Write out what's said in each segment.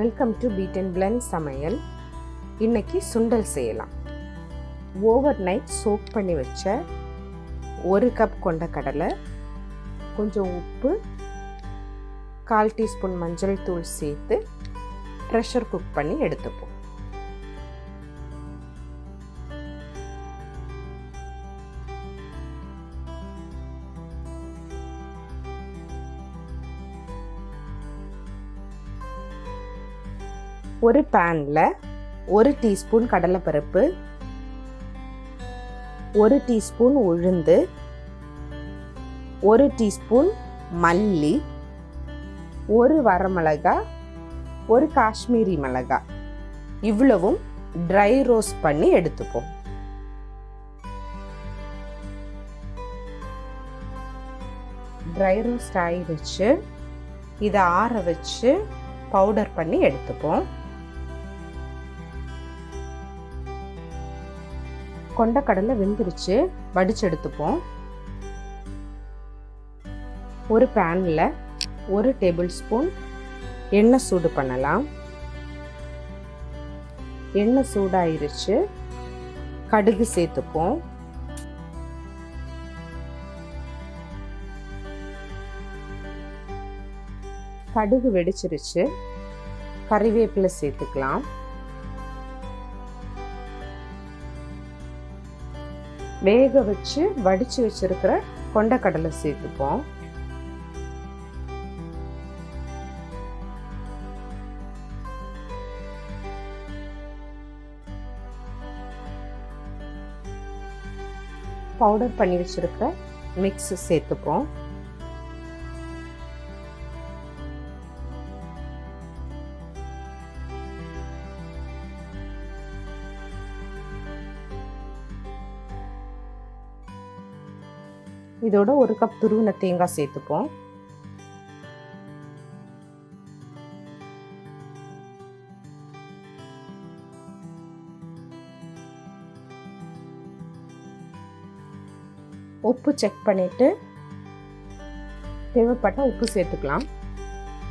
Welcome to beat and blend சமையல். இன்னைக்கு சுண்டல் செய்யலாம். ஓவர் நைட் சோக் பண்ணி வச்ச 1 கப் கொண்ட கடலை, கொஞ்சம் உப்பு, 1/4 டீஸ்பூன் மஞ்சள் தூள் சேர்த்து ப்ரெஷர் குக் பண்ணி எடுத்துப்போம். ஒரு பேனில் 1 டீஸ்பூன் கடலைப்பருப்பு, 1 டீஸ்பூன் உளுந்து, 1 டீஸ்பூன் மல்லி, 1 வரமிளகாய், 1 காஷ்மீரி மிளகாய் இவ்வளவும் ட்ரை ரோஸ்ட் பண்ணி எடுத்துப்போம். ட்ரை ரோஸ்ட் ஆயிடுச்சு. இதை ஆற வச்சு பவுடர் பண்ணி எடுத்துப்போம். கொண்டக்கடலை வெந்துருச்சு, வடிச்சு எடுத்துப்போம். ஒரு பேனில் 1 டேபிள் ஸ்பூன் எண்ணெய் சூடு பண்ணலாம். எண்ணெய் சூடாயிருச்சு, கடுகு சேர்த்துப்போம். கடுகு வெடிச்சிருச்சு, கறிவேப்பிலை சேர்த்துக்கலாம். வேக வச்சு வடிச்சு வச்சிருக்கிற கொண்டக்கடலை சேர்த்துப்போம். பவுடர் பண்ணி வச்சிருக்கிற மிக்ஸ் சேர்த்துப்போம். இதோட 1 கப் துருவின தேங்காய் சேர்த்துப்போம். உப்பு செக் பண்ணிட்டு தேவைப்பட்ட உப்பு சேர்த்துக்கலாம்.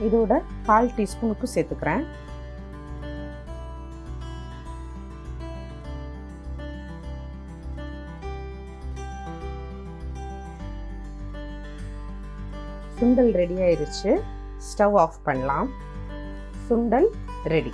இதோட 1/4 டீஸ்பூன் உப்பு சேர்த்துக்கிறேன். சுண்டல் ரெடி ஆயிருச்சு. ஸ்டவ் ஆஃப் பண்ணலாம். சுண்டல் ரெடி.